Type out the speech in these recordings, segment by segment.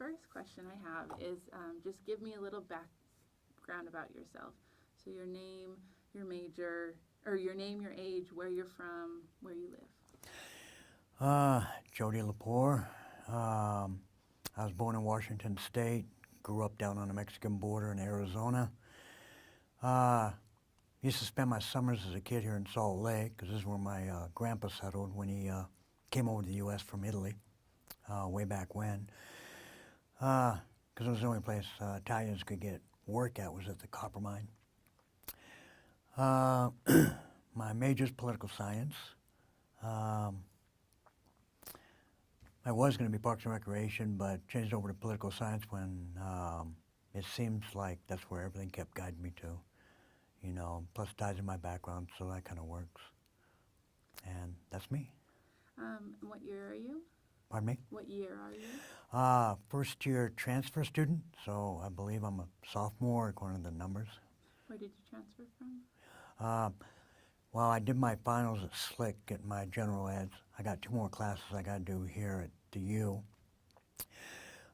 first question I have is just give me a little background about yourself. So your name, your major, or your name, your age, where you're from, where you live. Jody Lepore. I was born in Washington State, grew up down on the Mexican border in Arizona. Used to spend my summers as a kid here in Salt Lake, because this is where my grandpa settled when he came over to the U.S. from Italy way back when. Because it was the only place Italians could get work at was at the copper mine. My major is political science. I was going to be Parks and Recreation, but changed over to political science when it seems like that's where everything kept guiding me to. You know, plus ties in my background, so that kind of works. And that's me. What year are you? Pardon me? What year are you? First year transfer student, so I believe I'm a sophomore according to the numbers. Where did you transfer from? Well, I did my finals at Slick at my general eds. I got 2 more classes I got to do here at the U.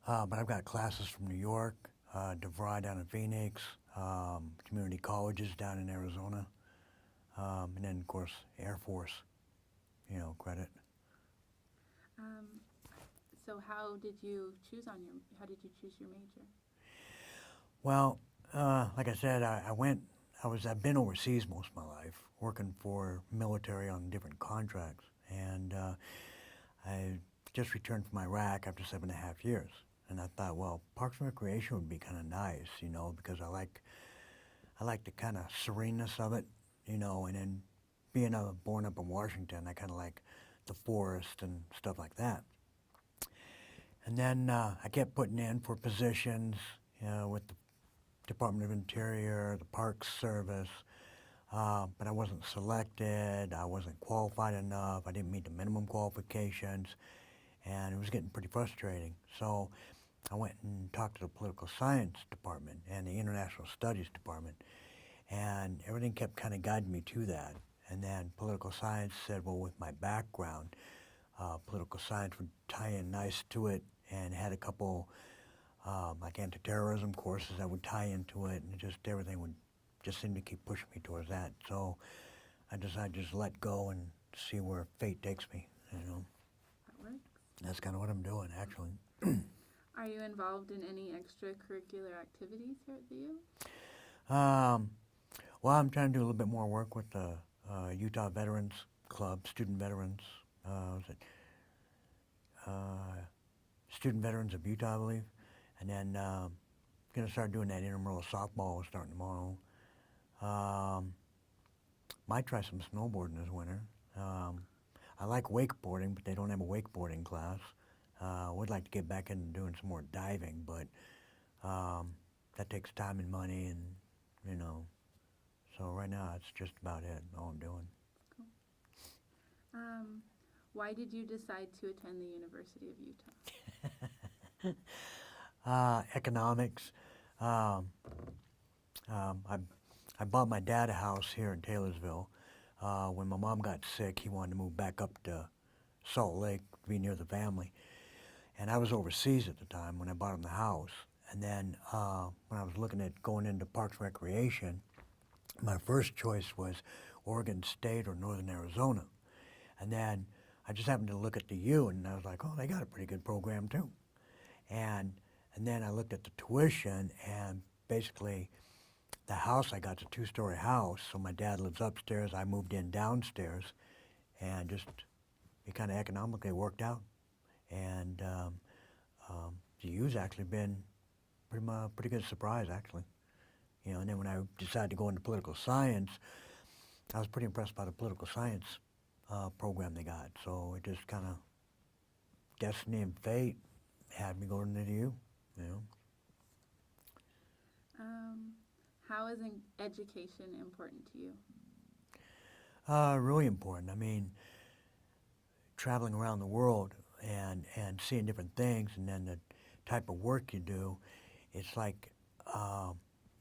But I've got classes from New York, DeVry down in Phoenix, community colleges down in Arizona, and then, of course, Air Force, you know, credit. So how did you choose your major? Well, like I said, I've been overseas most of my life, working for military on different contracts, and I just returned from Iraq after 7.5 years, and I thought, well, Parks and Recreation would be kind of nice, you know, because I like the kind of sereneness of it, you know, and then being born up in Washington, I kind of like the forest and stuff like that. And then I kept putting in for positions, you know, with the Department of Interior, the Parks Service, but I wasn't selected, I wasn't qualified enough, I didn't meet the minimum qualifications, and it was getting pretty frustrating. So I went and talked to the Political Science Department and the International Studies Department, and everything kept kind of guiding me to that. And then Political Science said, well, with my background, Political Science would tie in nice to it, and had a couple like anti-terrorism courses that would tie into it, and just everything would just seem to keep pushing me towards that. So I decided to just let go and see where fate takes me, you know. That works. That's kind of what I'm doing, actually. Are you involved in any extracurricular activities here at the U? Well, I'm trying to do a little bit more work with the Utah Veterans Club, Student Veterans, Student Veterans of Utah, I believe. And then going to start doing that intramural softball starting tomorrow. Might try some snowboarding this winter. I like wakeboarding, but they don't have a wakeboarding class. Would like to get back into doing some more diving, but that takes time and money, and, you know. So right now, it's just about it, all I'm doing. Cool. Why did you decide to attend the University of Utah? Economics. I bought my dad a house here in Taylorsville. When my mom got sick, he wanted to move back up to Salt Lake to be near the family. And I was overseas at the time when I bought him the house. And then when I was looking at going into Parks and Recreation, my first choice was Oregon State or Northern Arizona. And then I just happened to look at the U, and I was like, oh, they got a pretty good program too. And then I looked at the tuition, and basically the house I got's a 2-story house, so my dad lives upstairs, I moved in downstairs, and just it kind of economically worked out. And the U's actually been pretty good surprise, actually. You know, and then when I decided to go into political science, I was pretty impressed by the political science program they got. So it just kind of, destiny and fate had me going to the U, you know. How is education important to you? Really important. I mean, traveling around the world and seeing different things, and then the type of work you do, it's like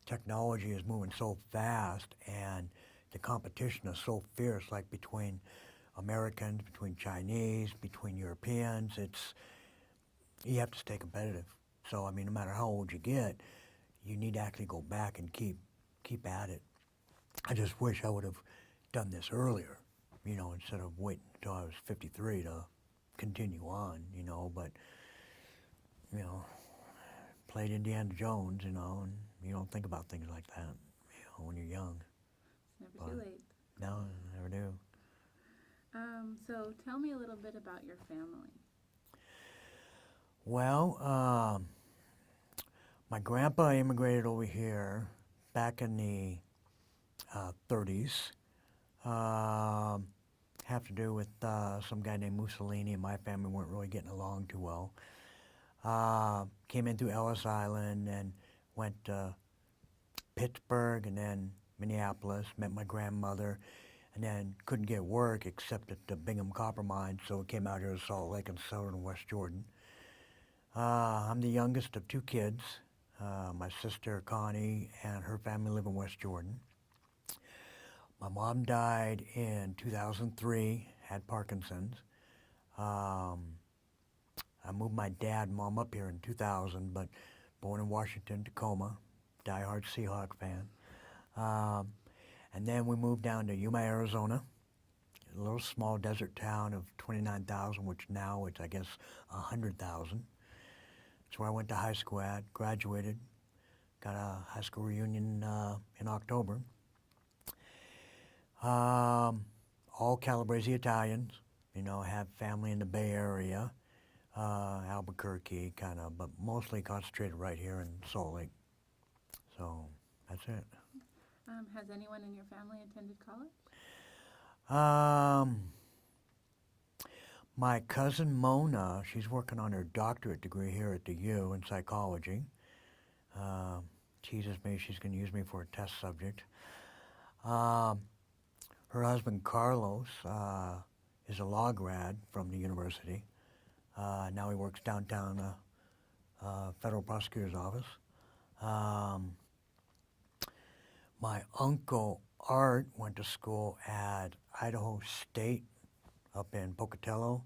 technology is moving so fast, and the competition is so fierce, like between Americans, between Chinese, between Europeans. You have to stay competitive. So, I mean, no matter how old you get, you need to actually go back and keep at it. I just wish I would have done this earlier, instead of waiting until I was 53 to continue on, but, you know, played Indiana Jones, and you don't think about things like that, when you're young. It's never too late. No, I never do. So tell me a little bit about your family. Well, my grandpa immigrated over here back in the 30s. Have to do with some guy named Mussolini, and my family weren't really getting along too well. Came in through Ellis Island and went to Pittsburgh and then Minneapolis, met my grandmother, and then couldn't get work except at the Bingham Copper Mine, so came out here to Salt Lake and settled in West Jordan. I'm the youngest of two kids. My sister Connie and her family live in West Jordan. My mom died in 2003, had Parkinson's. I moved my dad and mom up here in 2000, but born in Washington, Tacoma, diehard Seahawk fan. And then we moved down to Yuma, Arizona, a little small desert town of 29,000, which now it's, I guess, 100,000. That's where I went to high school at, graduated, got a high school reunion in October. All Calabrese Italians, have family in the Bay Area, Albuquerque kind of, but mostly concentrated right here in Salt Lake. So that's it. Has anyone in your family attended college? My cousin Mona, she's working on her doctorate degree here at the U in psychology. Teases me she's going to use me for a test subject. Her husband Carlos is a law grad from the university. Now he works downtown federal prosecutor's office. My uncle Art went to school at Idaho State up in Pocatello,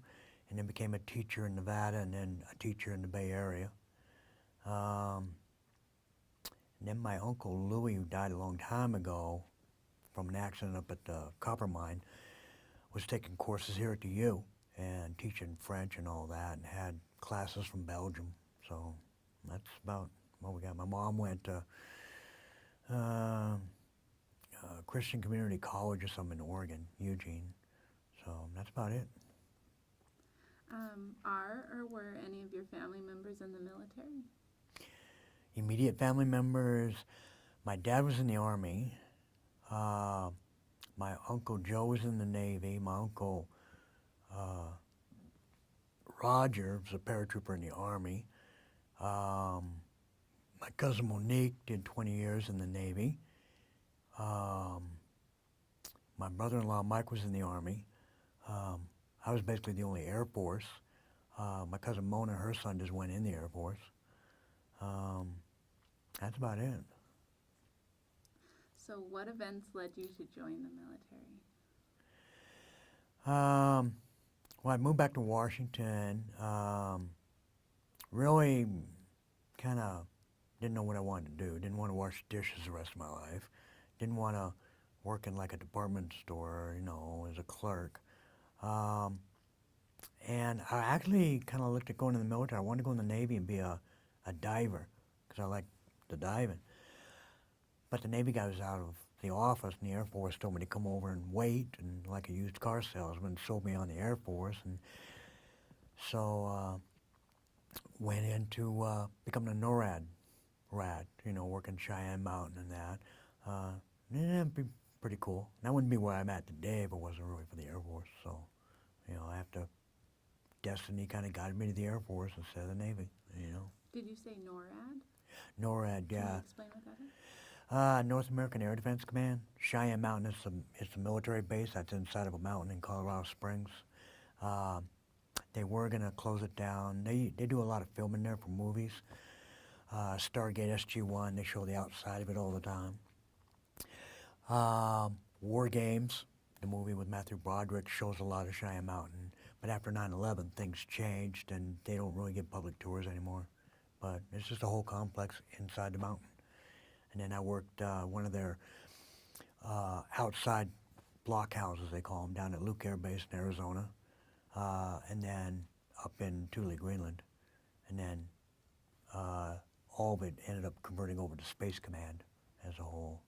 and then became a teacher in Nevada, and then a teacher in the Bay Area. And then my uncle Louis, who died a long time ago from an accident up at the copper mine, was taking courses here at the U and teaching French and all that, and had classes from Belgium. So that's about what we got. My mom went to Christian Community College or something in Oregon, Eugene. So that's about it. Are or were any of your family members in the military? Immediate family members, my dad was in the Army. My Uncle Joe was in the Navy. My Uncle Roger was a paratrooper in the Army. My cousin Monique did 20 years in the Navy. My brother-in-law Mike was in the Army. I was basically the only Air Force. My cousin Mona, her son, just went in the Air Force. That's about it. So what events led you to join the military? Well, I moved back to Washington. Really kind of didn't know what I wanted to do. Didn't want to wash dishes the rest of my life. Didn't want to work in like a department store, as a clerk. And I actually kind of looked at going to the military. I wanted to go in the Navy and be a diver because I like the diving. But the Navy guy was out of the office, and the Air Force told me to come over and wait, and like a used car salesman, sold me on the Air Force. And so went into becoming a NORAD rat, working Cheyenne Mountain and that. Yeah, it'd be pretty cool. That wouldn't be where I'm at today if it wasn't really for the Air Force. So, destiny kind of guided me to the Air Force instead of the Navy, Did you say NORAD? NORAD, yeah. Can you explain what that is? North American Air Defense Command. Cheyenne Mountain is a military base that's inside of a mountain in Colorado Springs. They were going to close it down. They do a lot of filming there for movies. Stargate SG-1, they show the outside of it all the time. War Games, the movie with Matthew Broderick, shows a lot of Cheyenne Mountain. But after 9/11, things changed, and they don't really give public tours anymore. but it's just a whole complex inside the mountain. And then I worked one of their outside block houses, they call them, down at Luke Air Base in Arizona, and then up in Thule, Greenland. And then all of it ended up converting over to Space Command as a whole.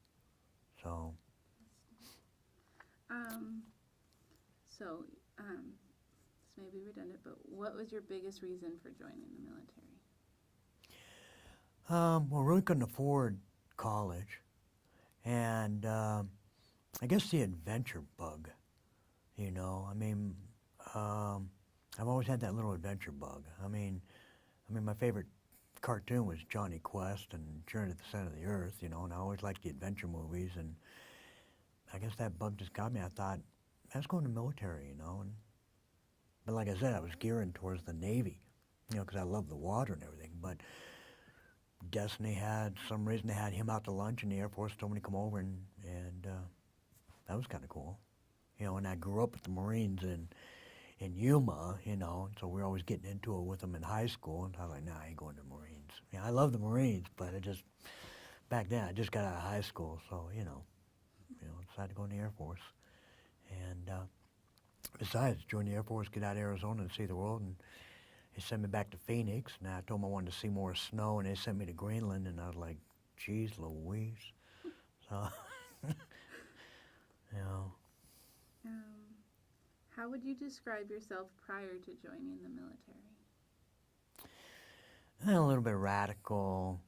So, So, this may be redundant, but what was your biggest reason for joining the military? well, really couldn't afford college, and I guess the adventure bug. You know, I mean, I've always had that little adventure bug. I mean, my favorite cartoon was Johnny Quest and Journey to the Center of the Earth. You know, and I always liked the adventure movies, and I guess that bug just got me. I thought, let's go in the military, you know. But like I said, I was gearing towards the Navy, you know, because I love the water and everything. But Destiny had some reason they had him out to lunch, and the Air Force told me to come over, and that was kind of cool, you know. And I grew up with the Marines in Yuma, you know, so we were always getting into it with them in high school. And I was like, nah, I ain't going to the Marines. Yeah, I love the Marines, but back then I just got out of high school, so you know, decided to go in the Air Force. And besides, join the Air Force, get out of Arizona and see the world, and they sent me back to Phoenix. And I told them I wanted to see more snow, and they sent me to Greenland, and I was like, geez Louise. So, you know. How would you describe yourself prior to joining the military? A little bit radical,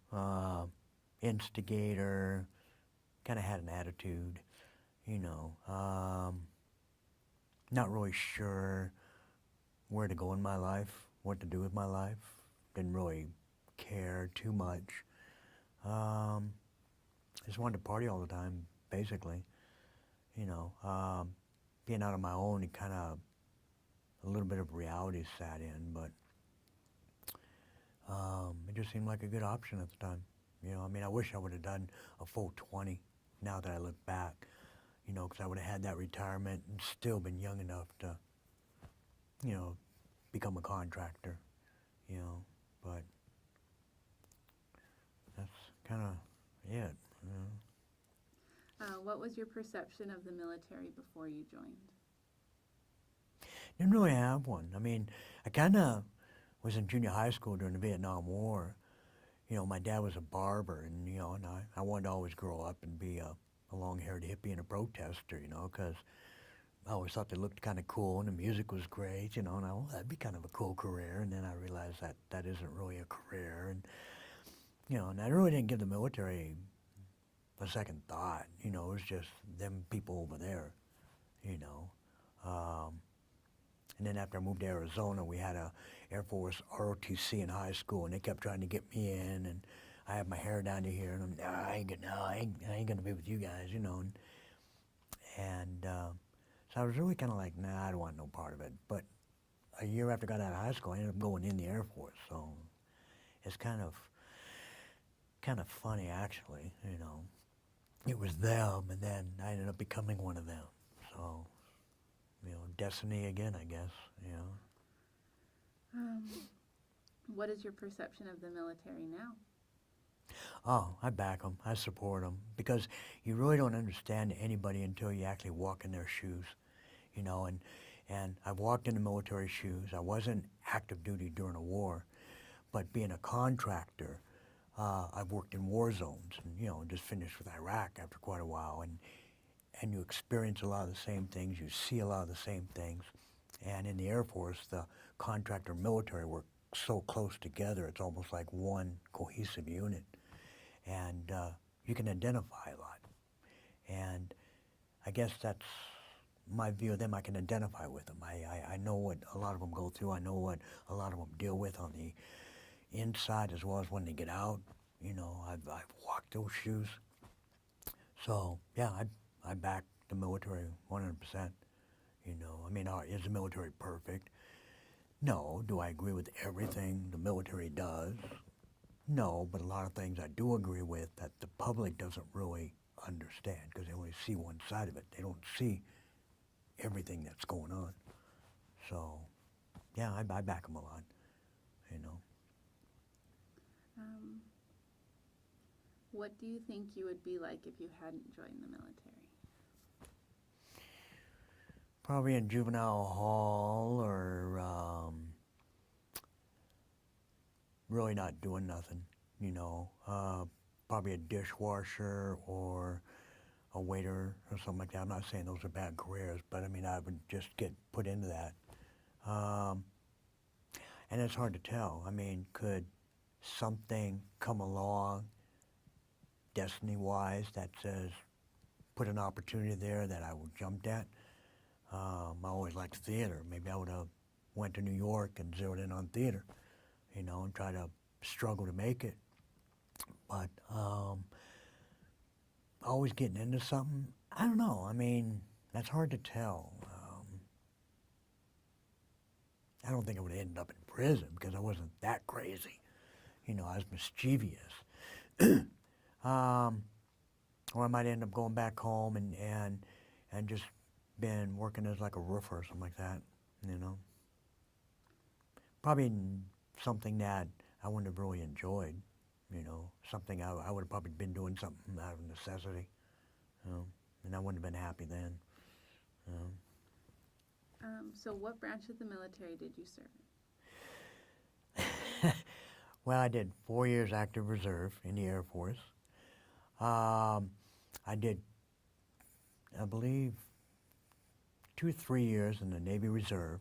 instigator, kind of had an attitude, you know. Not really sure where to go in my life, what to do with my life. Didn't really care too much. Just wanted to party all the time, basically. You know, being out on my own, it kind of, a little bit of reality sat in, but it just seemed like a good option at the time. You know, I mean, I wish I would have done a full 20 now that I look back, you know, because I would have had that retirement and still been young enough to, you know, become a contractor, you know, but that's kind of it, you know. What was your perception of the military before you joined? Didn't really have one. I mean, I kind of was in junior high school during the Vietnam War. You know, my dad was a barber, and, you know, and I wanted to always grow up and be a long-haired hippie and a protester, you know, because I always thought they looked kind of cool, and the music was great, you know, and that'd be kind of a cool career. And then I realized that isn't really a career, and, you know, and I really didn't give the military a second thought. You know, it was just them people over there, you know. And then after I moved to Arizona, we had a Air Force ROTC in high school, and they kept trying to get me in, and I had my hair down to here, and I'm, nah, I ain't gonna be with you guys, you know. And so I was really kind of like, nah, I don't want no part of it. But a year after I got out of high school, I ended up going in the Air Force. So it's kind of funny, actually, you know. It was them, and then I ended up becoming one of them. So, you know, destiny again, I guess, you know. What is your perception of the military now? Oh, I back them. I support them, because you really don't understand anybody until you actually walk in their shoes, you know. And I've walked in the military shoes. I wasn't active duty during a war, but being a contractor, I've worked in war zones, and, you know, just finished with Iraq after quite a while, and you experience a lot of the same things. You see a lot of the same things. And in the Air Force, the contractor military work so close together, it's almost like one cohesive unit. And you can identify a lot. And I guess that's my view of them. I can identify with them. I know what a lot of them go through. I know what a lot of them deal with on the inside as well as when they get out. You know, I've walked those shoes. So, yeah, I back the military 100%. You know, I mean, is the military perfect? No. Do I agree with everything the military does? No, but a lot of things I do agree with that the public doesn't really understand, because they only see one side of it. They don't see everything that's going on. So, yeah, I back them a lot, you know. What do you think you would be like if you hadn't joined the military? Probably in juvenile hall or really not doing nothing, you know. Probably a dishwasher or a waiter or something like that. I'm not saying those are bad careers, but I mean, I would just get put into that. And it's hard to tell. I mean, could something come along destiny-wise that says, put an opportunity there that I would jumped at? I always liked theater. Maybe I would have went to New York and zeroed in on theater, you know, and try to struggle to make it. But always getting into something, I don't know. I mean, that's hard to tell. I don't think I would have ended up in prison because I wasn't that crazy. You know, I was mischievous. Or I might end up going back home and just been working as like a roofer or something like that, you know. Probably something that I wouldn't have really enjoyed, you know, something I would have probably been doing something out of necessity, you know, and I wouldn't have been happy then, you know. So what branch of the military did you serve Well, I did 4 years active reserve in the Air Force. I did, I believe, 2 or 3 years in the Navy Reserve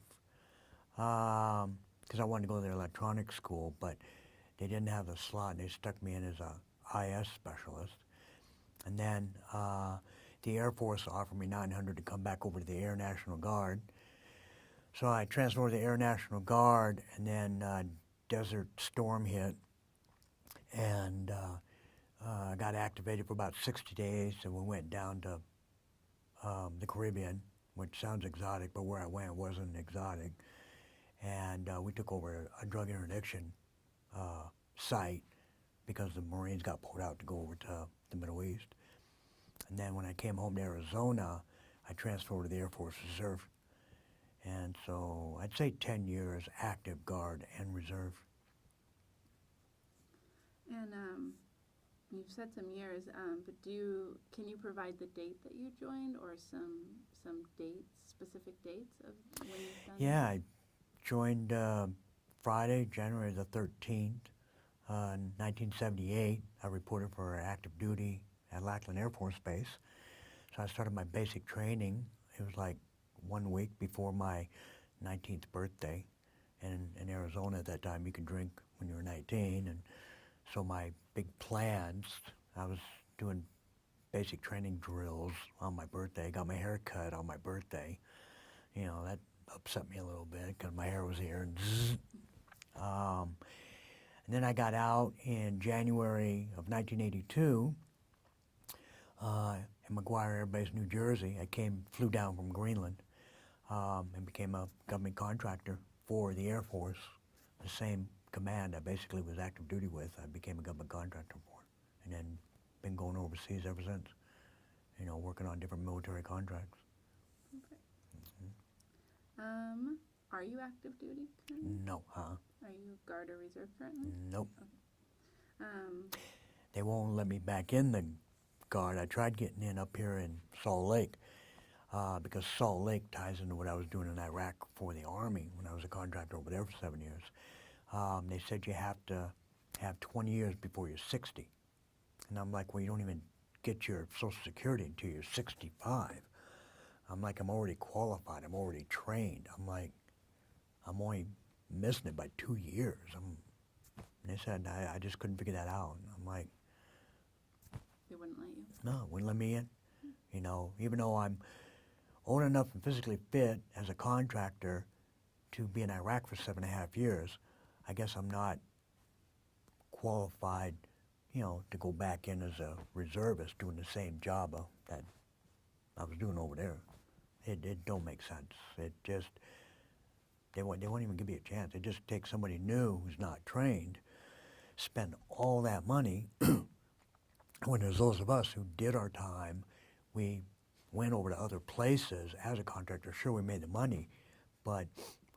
because I wanted to go to their electronics school, but they didn't have the slot, and they stuck me in as a IS specialist. And then the Air Force offered me $900 to come back over to the Air National Guard. So I transferred to the Air National Guard, and then Desert Storm hit, and I got activated for about 60 days, and we went down to the Caribbean, which sounds exotic, but where I went wasn't exotic. And we took over a drug interdiction site because the Marines got pulled out to go over to the Middle East. And then when I came home to Arizona, I transferred to the Air Force Reserve. And so I'd say 10 years active guard and reserve. And you've said some years, but can you provide the date that you joined or some dates, specific dates of when you've done Yeah, I joined Friday, January the 13th, in 1978. I reported for active duty at Lackland Air Force Base. So I started my basic training. It was like 1 week before my 19th birthday. And in Arizona at that time, you can drink when you're 19. And so my big plans, I was doing basic training drills on my birthday, got my hair cut on my birthday. You know, that upset me a little bit because my hair was here. And, and then I got out in January of 1982 in McGuire Air Base, New Jersey. I flew down from Greenland and became a government contractor for the Air Force, the same command I basically was active duty with. I became a government contractor for, and then been going overseas ever since, you know, working on different military contracts. Okay. Are you active duty currently? No, Are you Guard or Reserve currently? Nope. Okay. They won't let me back in the Guard. I tried getting in up here in Salt Lake because Salt Lake ties into what I was doing in Iraq for the Army when I was a contractor over there for 7 years. They said you have to have 20 years before you're 60. And I'm like, well, you don't even get your Social Security until you're 65. I'm like, I'm already qualified. I'm already trained. I'm like, I'm only missing it by 2 years. And they said, I just couldn't figure that out. And I'm like, They wouldn't let you? no, wouldn't let me in. You know, even though I'm old enough and physically fit as a contractor to be in Iraq for 7.5 years, I guess I'm not qualified, you know, to go back in as a reservist doing the same job that I was doing over there. It don't make sense. It just, they won't even give you a chance. It just takes somebody new who's not trained, spend all that money, when there's those of us who did our time, we went over to other places as a contractor. Sure, we made the money, but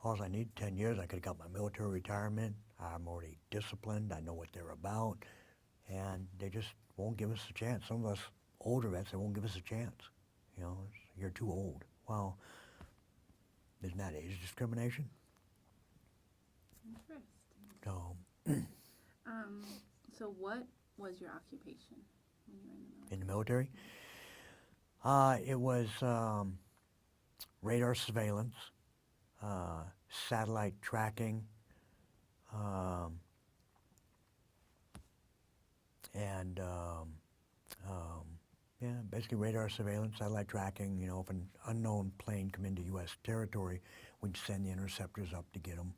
all I need 10 years, I could have got my military retirement. I'm already disciplined. I know what they're about. and they just won't give us a chance. Some of us older vets, they won't give us a chance. You know, you're too old. Well, isn't that age discrimination? Interesting. So, So what was your occupation when you were in the military? in the military, it was radar surveillance, satellite tracking, and yeah, basically radar surveillance, satellite tracking. You know, if an unknown plane come into U.S. territory, we'd send the interceptors up to get them.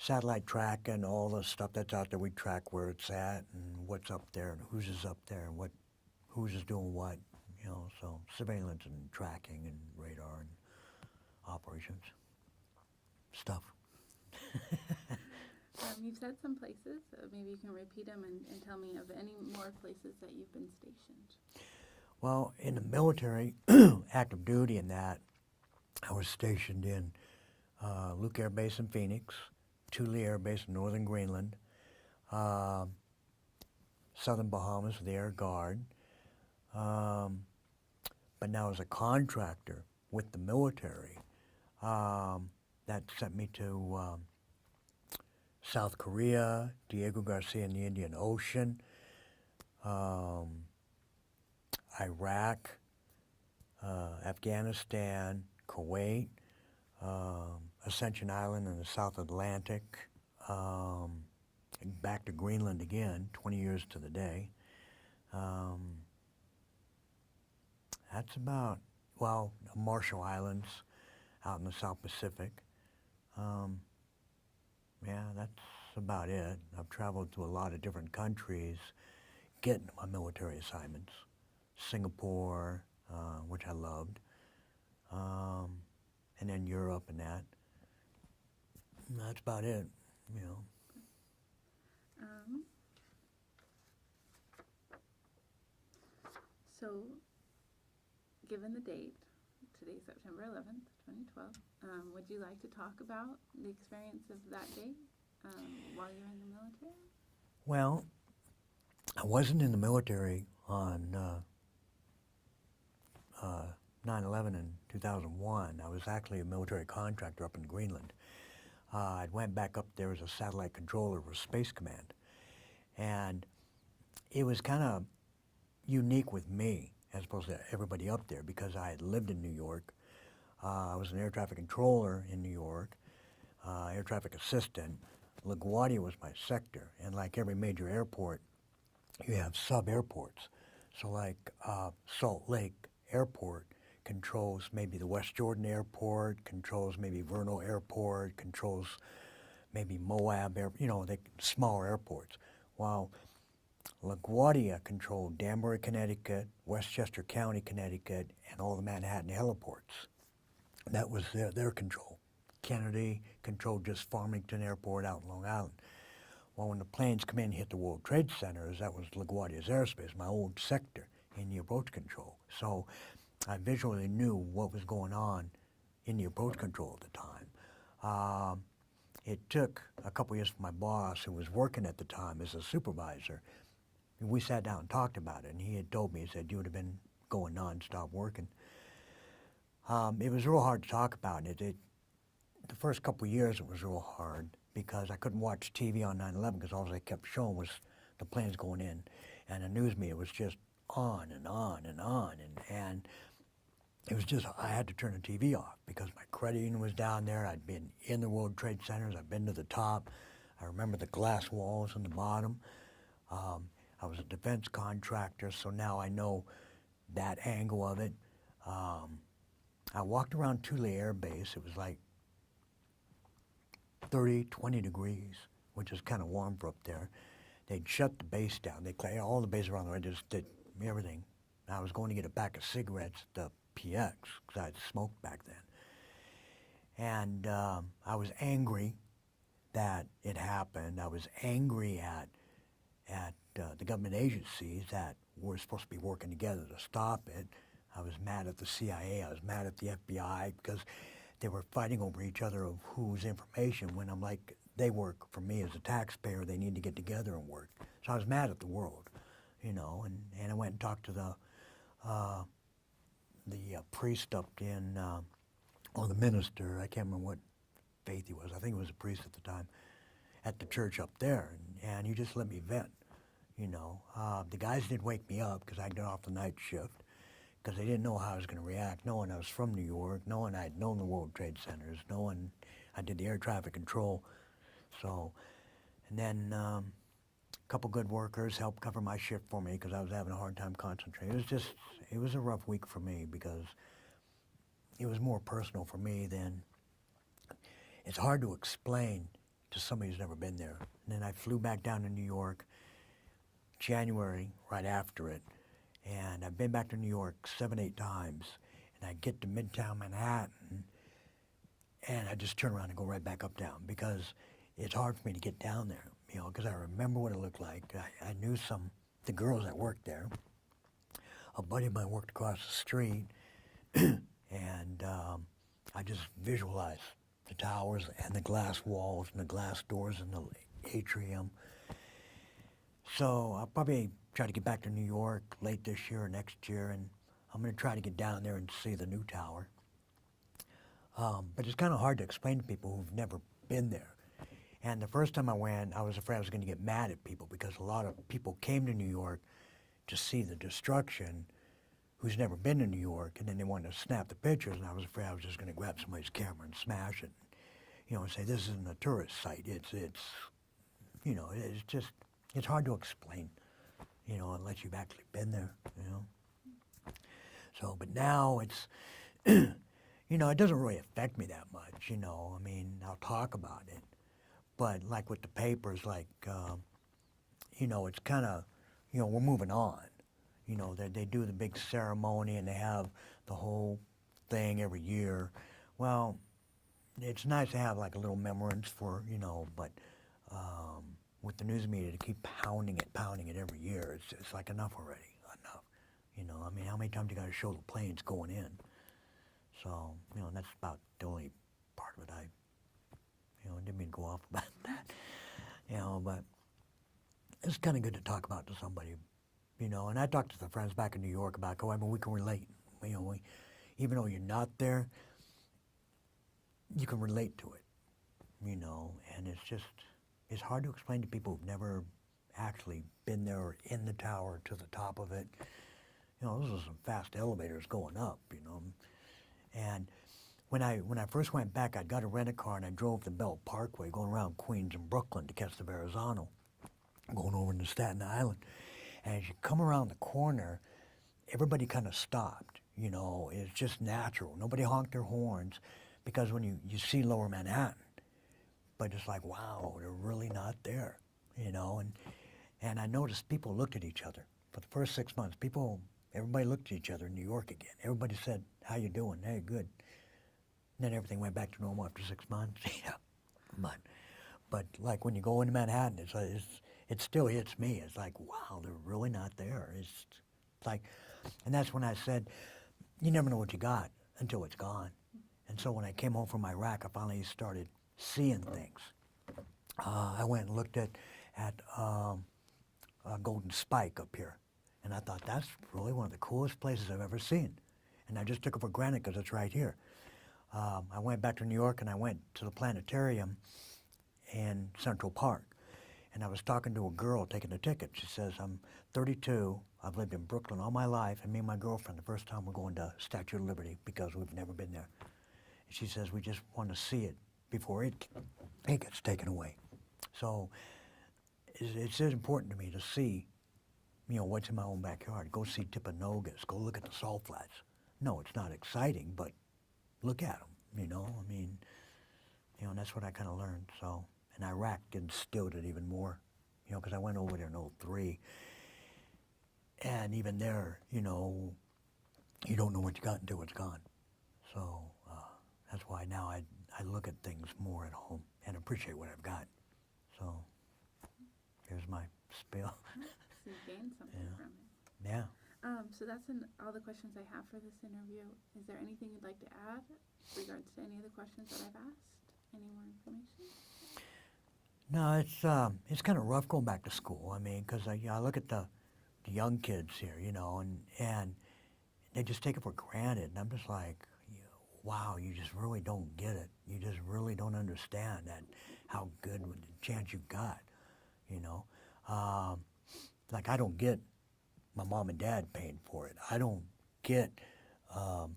Satellite track and all the stuff that's out there, we track where it's at and what's up there and who's is up there and who's is doing what. You know, so surveillance and tracking and radar and operations stuff. You've said some places, maybe you can repeat them and tell me of any more places that you've been stationed. Well, in the military, active duty in that, I was stationed in Luke Air Base in Phoenix, Thule Air Base in northern Greenland, southern Bahamas for the Air Guard. But now as a contractor with the military, that sent me to South Korea, Diego Garcia in the Indian Ocean, Iraq, Afghanistan, Kuwait, Ascension Island in the South Atlantic, and back to Greenland again, 20 years to the day. That's about, well, Marshall Islands out in the South Pacific. Yeah, that's about it. I've traveled to a lot of different countries getting my military assignments. Singapore, which I loved, and then Europe and that. And that's about it, you know. So, given the date, today's September 11th, 2012, would you like to talk about the experience of that date while you were in the military? Well, I wasn't in the military on 9/11 in 2001. I was actually a military contractor up in Greenland. I went back up there as a satellite controller for Space Command. And it was kind of unique with me as opposed to everybody up there because I had lived in New York. I was an air traffic controller in New York, air traffic assistant. LaGuardia was my sector. And like every major airport, you have sub-airports. So like Salt Lake Airport controls maybe the West Jordan Airport, controls maybe Vernal Airport, controls maybe Moab Airport, you know, smaller airports. While LaGuardia controlled Danbury, Connecticut, Westchester County, Connecticut, and all the Manhattan heliports. That was their control. Kennedy controlled just Farmington Airport out in Long Island. Well, when the planes come in and hit the World Trade Centers, that was LaGuardia's airspace, my old sector in the approach control. So I visually knew what was going on in the approach control at the time. It took a couple years for my boss, who was working at the time as a supervisor. We sat down and talked about it, and he had told me, he said, you would have been going nonstop working. It was real hard to talk about it. The first couple of years, it was real hard because I couldn't watch TV on 9/11 because all they kept showing was the planes going in, and the news media was just on and on and on, and it was just, I had to turn the TV off because my credit union was down there. I'd been in the World Trade Centers. I'd been to the top. I remember the glass walls on the bottom. I was a defense contractor, so now I know that angle of it. I walked around Thule Air Base. It was like 30, 20 degrees, which is kind of warm for up there. They'd shut the base down. They cleared all the base around the way, just did everything. I was going to get a pack of cigarettes at the PX because I had smoked back then. And I was angry that it happened. I was angry at the government agencies that were supposed to be working together to stop it. I was mad at the CIA. I was mad at the FBI because they were fighting over each other of whose information, when I'm like, they work for me as a taxpayer. They need to get together and work. So I was mad at the world, you know, and I went and talked to the priest up in, or the minister, I can't remember what faith he was. I think he was a priest at the time, at the church up there, and he just let me vent, you know. The guys did wake me up because I got off the night shift, because they didn't know how I was going to react, knowing I was from New York, knowing I'd known the World Trade Centers, knowing I did the air traffic control. So, and then a couple good workers helped cover my shift for me because I was having a hard time concentrating. It was a rough week for me because it was more personal for me than, it's hard to explain to somebody who's never been there. And then I flew back down to New York January, right after it, and I've been back to New York 7, 8 times, and I get to Midtown Manhattan, and I just turn around and go right back uptown because it's hard for me to get down there, you know, because I remember what it looked like. I knew the girls that worked there. A buddy of mine worked across the street, and I just visualized the towers and the glass walls and the glass doors in the atrium. So I'll probably try to get back to New York late this year or next year, and I'm going to try to get down there and see the new tower. But it's kind of hard to explain to people who've never been there. And the first time I went, I was afraid I was going to get mad at people because a lot of people came to New York to see the destruction who's never been to New York, and then they wanted to snap the pictures, and I was afraid I was just going to grab somebody's camera and smash it, you know, and say, this isn't a tourist site. It's you know, it's hard to explain, you know, unless you've actually been there, you know. So, but now it's, you know, it doesn't really affect me that much, you know. I mean, I'll talk about it, but like with the papers, like, you know, it's kind of, you know, we're moving on. You know, they do the big ceremony and they have the whole thing every year. Well, it's nice to have like a little remembrance for, you know, but with the news media to keep pounding it every year, it's like enough already, enough. You know, I mean, how many times you got to show the planes going in? So, you know, that's about the only part of it you know, didn't mean to go off about that, you know, but it's kind of good to talk about to somebody. You know, and I talked to the friends back in New York about, I mean, we can relate. You know, even though you're not there, you can relate to it, you know, and it's hard to explain to people who've never actually been there or in the tower to the top of it. You know, those are some fast elevators going up, you know. And when I first went back, I got a rent-a-car and I drove the Belt Parkway going around Queens and Brooklyn to catch the Verrazano, going over into Staten Island. And as you come around the corner, everybody kind of stopped, you know. It's just natural. Nobody honked their horns because when you see Lower Manhattan, but it's like, wow, they're really not there, you know. And I noticed people looked at each other. For the first 6 months, everybody looked at each other in New York again. Everybody said, how you doing? Hey, good. And then everything went back to normal after 6 months. Yeah. But like when you go into Manhattan, it still hits me. It's like, wow, they're really not there. It's like, and that's when I said, you never know what you got until it's gone. And so when I came home from Iraq, I finally started seeing things. I went and looked at Golden Spike up here, and I thought that's really one of the coolest places I've ever seen. And I just took it for granted because it's right here. I went back to New York and I went to the planetarium in Central Park. And I was talking to a girl taking a ticket. She says, I'm 32, I've lived in Brooklyn all my life, and me and my girlfriend, the first time we're going to Statue of Liberty because we've never been there. And she says, we just want to see it before it gets taken away. So it's important to me to see, you know, what's in my own backyard. Go see Timpanogos, go look at the salt flats. No, it's not exciting, but look at them, you know. I mean, you know, and that's what I kind of learned, so. And Iraq instilled it even more, you know, because I went over there in '03. And even there, you know, you don't know what you got until it's gone. So that's why now I look at things more at home and appreciate what I've got. So here's my spiel. So you gained something Yeah. from it. Yeah. So that's all the questions I have for this interview. Is there anything you'd like to add regards to any of the questions that I've asked? Any more information? No, it's kind of rough going back to school. I mean, because I look at the young kids here, you know, and they just take it for granted, and I'm just like, wow, you just really don't get it. You just really don't understand that how good with the chance you got, you know. Um, like I don't get my mom and dad paying for it. I don't get um,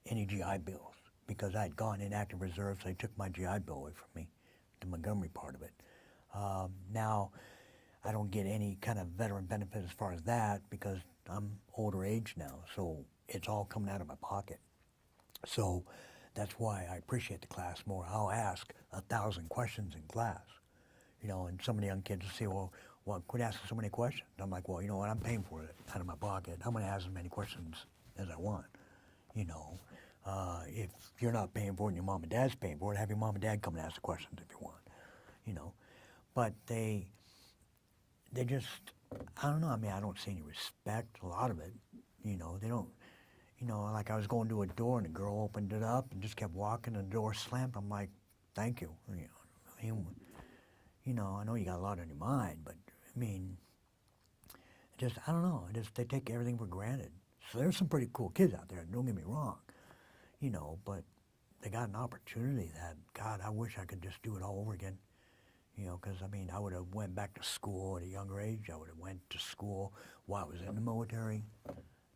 any GI bills because I'd gone in active reserve, so they took my GI Bill away from me, the Montgomery part of it. Now, I don't get any kind of veteran benefit as far as that because I'm older age now, so it's all coming out of my pocket. So that's why I appreciate the class more. I'll ask 1,000 questions in class, you know, and some of the young kids will say, well, quit asking so many questions. I'm like, well, you know what, I'm paying for it out of my pocket. I'm going to ask as many questions as I want, you know. If you're not paying for it and your mom and dad's paying for it, have your mom and dad come and ask the questions if you want, you know. But they just, I don't know, I mean, I don't see any respect, a lot of it, you know. They don't, you know, like I was going to a door and the girl opened it up and just kept walking and the door slammed. I'm like, thank you. You know, I know you got a lot on your mind, but I mean, just, I don't know, they take everything for granted. So there's some pretty cool kids out there, don't get me wrong, you know, but they got an opportunity that, God, I wish I could just do it all over again. You know, because I mean, I would have went back to school at a younger age. I would have went to school while I was in the military,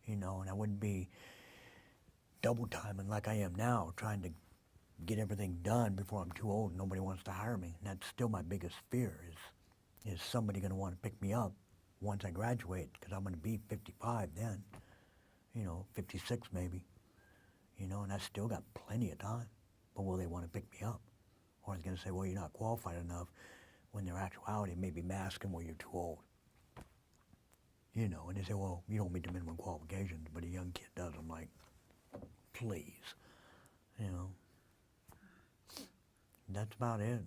you know, and I wouldn't be double timing like I am now, trying to get everything done before I'm too old and nobody wants to hire me. And that's still my biggest fear is somebody going to want to pick me up once I graduate, because I'm going to be 55 then, you know, 56 maybe, you know, and I still got plenty of time. But will they want to pick me up? Or are they going to say, well, you're not qualified enough, when their actuality may be masking, well, you're too old. You know, and they say, well, you don't meet the minimum qualifications, but a young kid does. I'm like, please, you know. That's about it.